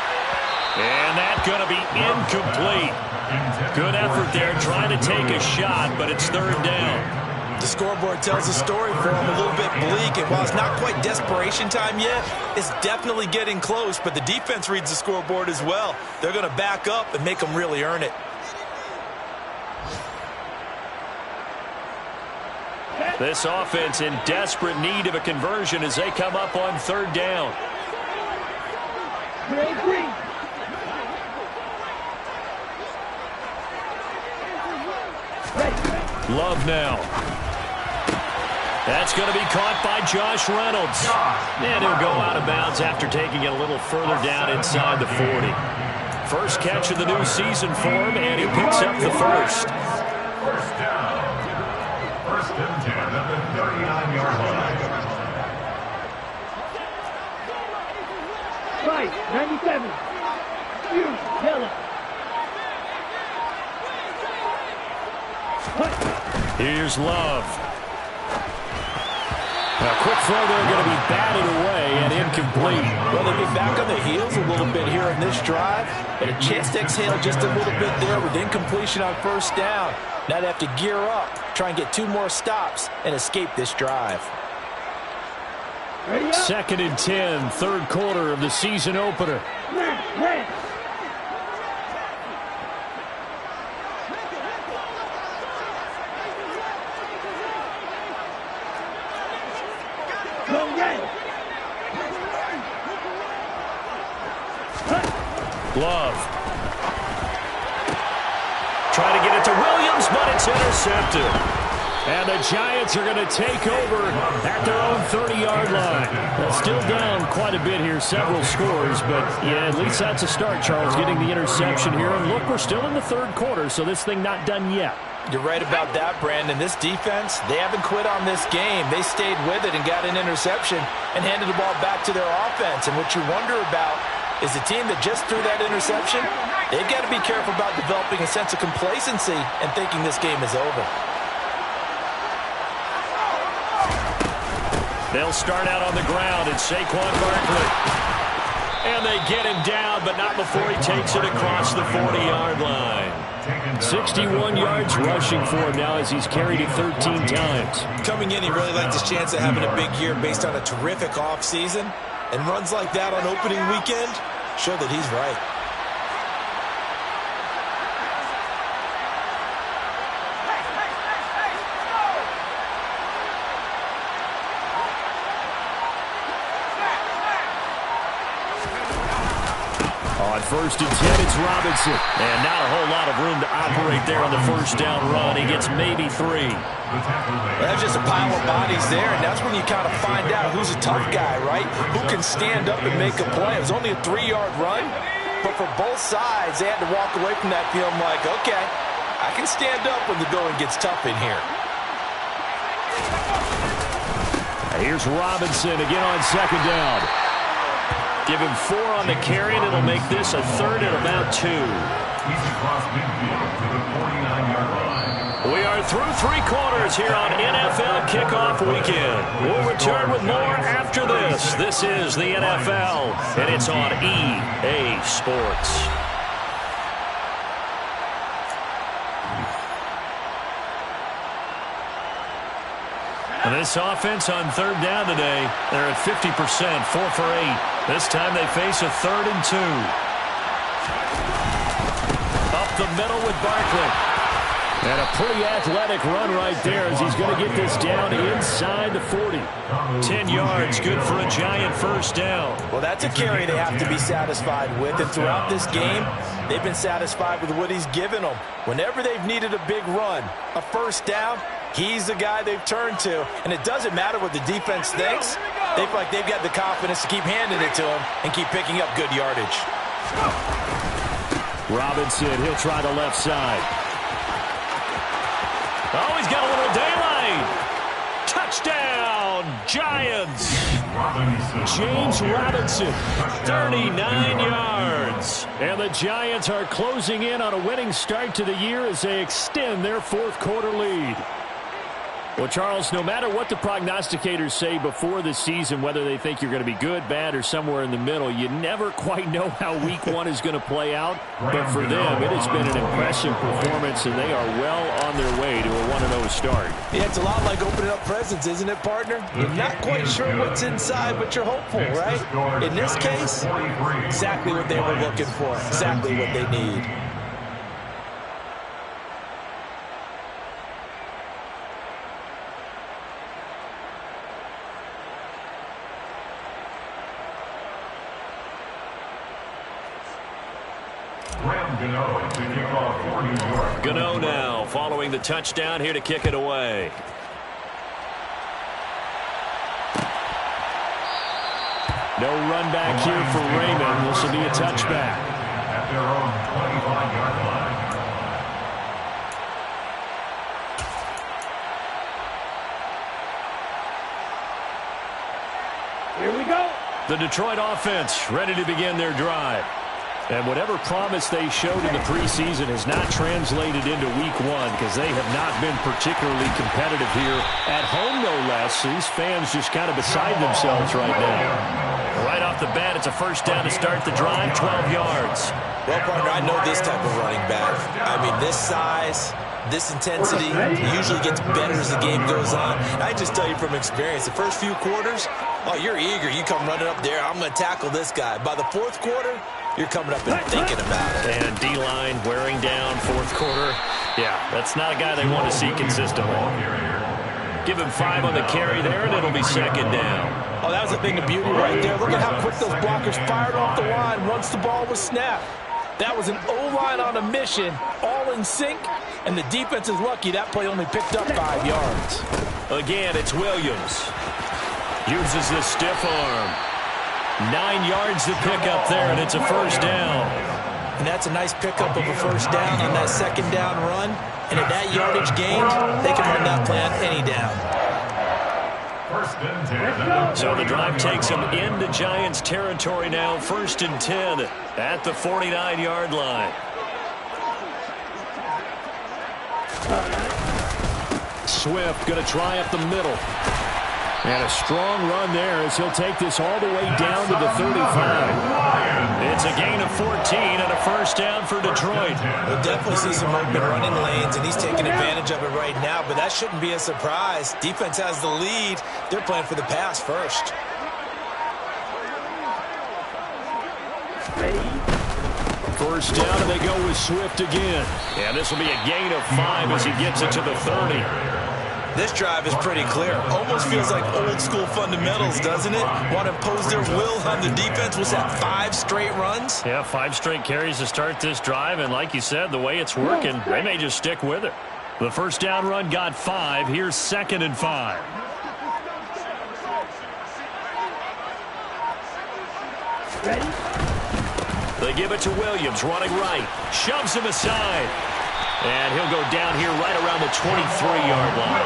Speaker 1: And that's going to be incomplete. Good effort there trying to take a shot, but it's 3rd down.
Speaker 2: The scoreboard tells a story for him, a little bit bleak, and while it's not quite desperation time yet, it's definitely getting close, but the defense reads the scoreboard as well. They're going to back up and make them really earn it.
Speaker 1: This offense in desperate need of a conversion as they come up on 3rd down. Love now. That's going to be caught by Josh Reynolds. And he'll go out of bounds after taking it a little further down inside the 40. First catch of the new season for him, and he picks up the first.
Speaker 3: First down. First and 10 at the 39-yard line.
Speaker 5: Right, 97. You, yellow.
Speaker 4: Here's Love. A quick throw there, going to be batted away and incomplete.
Speaker 2: Well, they've been back on the heels a little bit here in this drive, and a chance to exhale just a little bit there with incompletion on first down. Now they have to gear up, try and get 2 more stops, and escape this drive.
Speaker 4: Second and 10, third quarter of the season opener.
Speaker 5: Red. Go red.
Speaker 4: Love. Try to get it to Williams, but it's intercepted. And the Giants are going to take over at their own 30-yard line. They're still down quite a bit here, several scores, but yeah, at least that's a start, Charles, getting the interception here. And look, we're still in the third quarter, so this thing not done yet.
Speaker 2: You're right about that, Brandon. This defense, they haven't quit on this game. They stayed with it and got an interception and handed the ball back to their offense. And what you wonder about is the team that just threw that interception, they've got to be careful about developing a sense of complacency and thinking this game is over.
Speaker 4: They'll start out on the ground, and Saquon Barkley. And they get him down, but not before he takes it across the 40-yard line. 61 yards rushing for him now as he's carried it 13 times.
Speaker 2: Coming in, he really liked his chance of having a big year based on a terrific offseason. And runs like that on opening weekend show that he's right.
Speaker 4: On first and 10, it's Robinson. And not a whole lot of room to operate there on the first down run. He gets maybe 3.
Speaker 2: That's just a pile of bodies there, and that's when you kind of find out who's a tough guy, right? Who can stand up and make a play. It was only a 3-yard run, but for both sides, they had to walk away from that field like, okay, I can stand up when the going gets tough in here.
Speaker 4: Here's Robinson again on second down. Give him 4 on the carry, and it'll make this a third and about 2.
Speaker 3: He's across midfield to the 49-yard line.
Speaker 4: We are through 3 quarters here on NFL Kickoff Weekend. We'll return with more after this. This is the NFL, and it's on EA Sports. And this offense on third down today, they're at 50%, 4 for 8. This time they face a 3rd and 2. Up the middle with Barkley. And a pretty athletic run right there as he's going to get this down inside the 40. 10 yards, good for a Giant first down.
Speaker 2: Well, that's a carry they have to be satisfied with. And throughout this game, they've been satisfied with what he's given them. Whenever they've needed a big run, a first down, he's the guy they've turned to. And it doesn't matter what the defense thinks. They feel like they've got the confidence to keep handing it to him and keep picking up good yardage.
Speaker 4: Robinson, he'll try the left side. Oh, he's got a little daylight. Touchdown, Giants. James Robinson, 39 yards. And the Giants are closing in on a winning start to the year as they extend their 4th quarter lead. Well, Charles, no matter what the prognosticators say before the season, whether they think you're going to be good, bad, or somewhere in the middle, you never quite know how week 1 is going to play out. But for them, it has been an impressive performance, and they are well on their way to a 1-0 start.
Speaker 2: Yeah, it's a lot like opening up presents, isn't it, partner? You're not quite sure what's inside, but you're hopeful, right? In this case, exactly what they were looking for, exactly what they need.
Speaker 4: Gano now following the touchdown here to kick it away. No run back here for Raymond. This will be a touchback.
Speaker 3: At their own 25-yard line.
Speaker 1: The Detroit offense ready to begin their drive. And whatever promise they showed in the preseason has not translated into week one because they have not been particularly competitive here at home, no less. These fans just kind of beside themselves right now. Right off the bat, it's a first down to start the drive, 12 yards.
Speaker 2: Well, partner, I know this type of running back. I mean, this size, this intensity usually gets better as the game goes on. I just tell you from experience, the first few quarters, oh, you're eager. You come running up there, I'm going to tackle this guy. By the fourth quarter, you're coming up and thinking about it.
Speaker 1: And D-line wearing down fourth quarter. Yeah, that's not a guy they want to see consistently. Give him 5 on the carry there, and it'll be second down.
Speaker 2: Oh, that was a thing of beauty right there. Look at how quick those blockers fired off the line once the ball was snapped. That was an O-line on a mission, all in sync, and the defense is lucky that play only picked up 5 yards.
Speaker 1: Again, it's Williams. Uses the stiff arm. 9 yards to pick up there, and it's a first down.
Speaker 2: And that's a nice pickup of a first down on that second down run. And at that yardage gained, they can run that play on any down.
Speaker 1: So the drive takes them into Giants territory now. 1st and 10 at the 49-yard line. Swift going to try up the middle. And a strong run there as he'll take this all the way down to the 35. It's a gain of 14 and a first down for Detroit.
Speaker 2: We'll definitely see some open running lanes, and he's taking advantage of it right now, but that shouldn't be a surprise. Defense has the lead. They're playing for the pass first.
Speaker 1: First down, and they go with Swift again. And this will be a gain of 5 as he gets it to the 30.
Speaker 2: This drive is pretty clear. Almost feels like old school fundamentals, doesn't it? Want to impose their will on the defense. Was that 5 straight runs?
Speaker 1: Yeah, 5 straight carries to start this drive. And like you said, the way it's working, they may just stick with it. The first down run got 5. Here's 2nd and 5.
Speaker 5: Ready?
Speaker 1: They give it to Williams, running right. Shoves him aside. And he'll go down here right around the 23-yard line.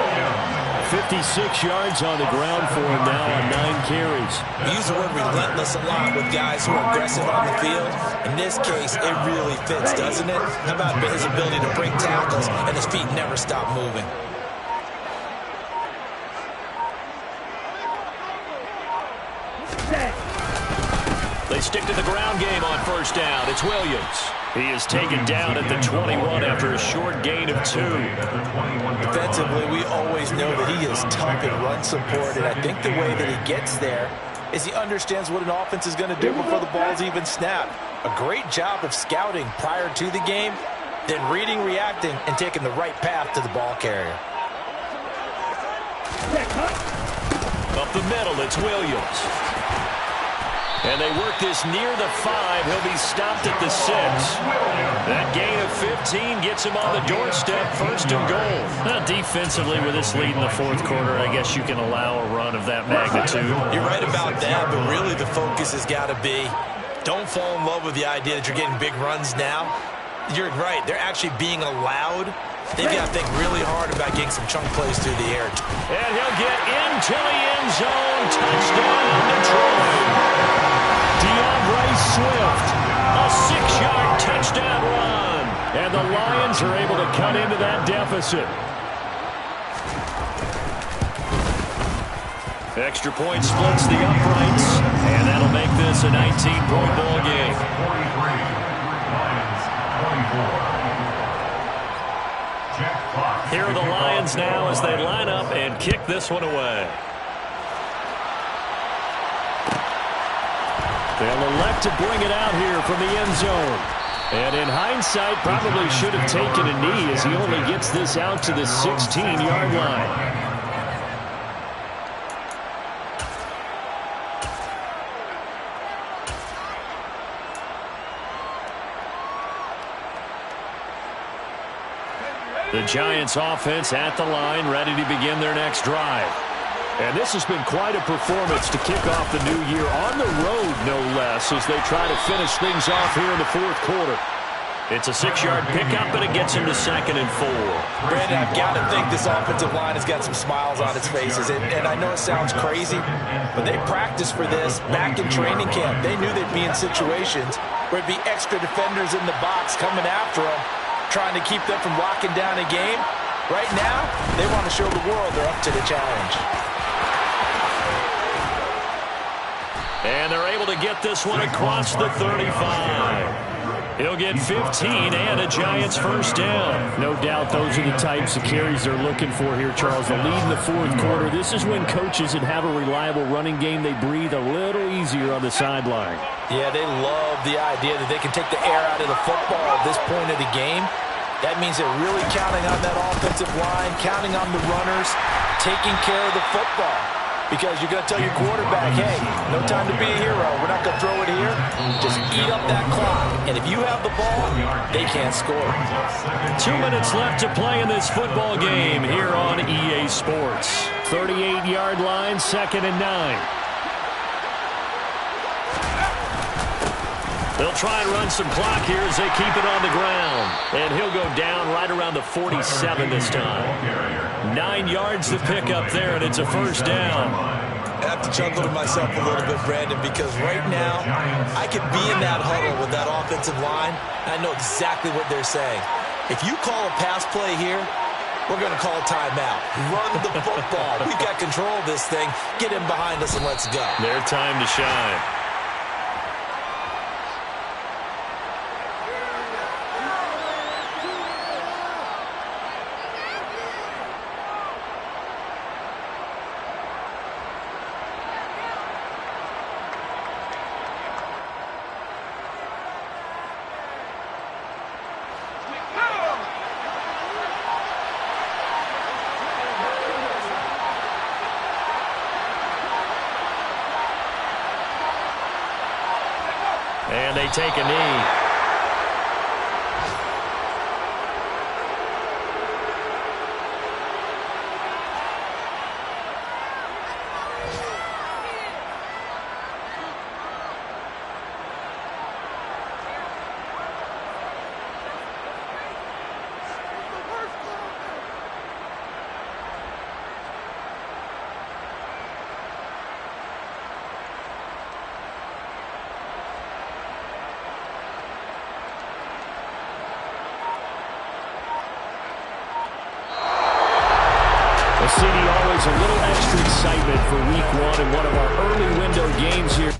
Speaker 1: 56 yards on the ground for him now on 9 carries.
Speaker 2: We use the word relentless a lot with guys who are aggressive on the field. In this case, it really fits, doesn't it? How about his ability to break tackles and his feet never stop moving?
Speaker 1: They stick to the ground game on first down. It's Williams. He is taken down at the 21 after a short gain of 2.
Speaker 2: Defensively, we always know that he is tough in run support, and I think the way that he gets there is he understands what an offense is going to do before the ball's even snapped. A great job of scouting prior to the game, then reading, reacting, and taking the right path to the ball carrier.
Speaker 1: Up the middle, it's Williams. And they work this near the 5. He'll be stopped at the 6. That gain of 15 gets him on the doorstep, 1st and goal. Defensively, with this lead in the 4th quarter, I guess you can allow a run of that magnitude.
Speaker 2: You're right about that, but really the focus has got to be don't fall in love with the idea that you're getting big runs now. You're right. They're actually being allowed. They've got to think really hard about getting some chunk plays through the air.
Speaker 1: And he'll get into the end zone. Touchdown, Detroit. DeAndre Swift, a 6-yard touchdown run. And the Lions are able to cut into that deficit. Extra point splits the uprights, and that'll make this a 19-point ball game.
Speaker 3: 43, Lions 24.
Speaker 1: Here are the Lions now as they line up and kick this one away. They'll elect to bring it out here from the end zone. And in hindsight, probably should have taken a knee as he only gets this out to the 16-yard line. The Giants offense at the line, ready to begin their next drive. And this has been quite a performance to kick off the new year on the road, no less, as they try to finish things off here in the 4th quarter. It's a 6-yard pickup, and it gets him to 2nd and 4.
Speaker 2: Brandon, I've got to think this offensive line has got some smiles on its faces. And I know it sounds crazy, but they practiced for this back in training camp. They knew they'd be in situations where it'd be extra defenders in the box coming after them, trying to keep them from locking down a game. Right now, they want to show the world they're up to the challenge.
Speaker 1: And they're able to get this one across the 35. He'll get 15 and a Giants first down.
Speaker 4: No doubt those are the types of carries they're looking for here, Charles. The lead in the fourth quarter. This is when coaches that have a reliable running game, they breathe a little easier on the sideline.
Speaker 2: Yeah, they love the idea that they can take the air out of the football at this point of the game. That means they're really counting on that offensive line, counting on the runners, taking care of the football. Because you're going to tell your quarterback, hey, no time to be a hero. We're not going to throw it here. Just eat up that clock. And if you have the ball, they can't score.
Speaker 1: 2 minutes left to play in this football game here on EA Sports.
Speaker 4: 38-yard line, 2nd and 9.
Speaker 1: They'll try and run some clock here as they keep it on the ground. And he'll go down right around the 47 this time. 9 yards to pick up there, and it's a first down.
Speaker 2: I have to chuckle to myself a little bit, Brandon, because right now I could be in that huddle with that offensive line, and I know exactly what they're saying. If you call a pass play here, we're going to call a timeout. Run the football. We've got control of this thing. Get him behind us and let's go.
Speaker 1: Their time to shine. And they take a knee.
Speaker 4: CD, always a little extra excitement for week 1 in one of our early window games here.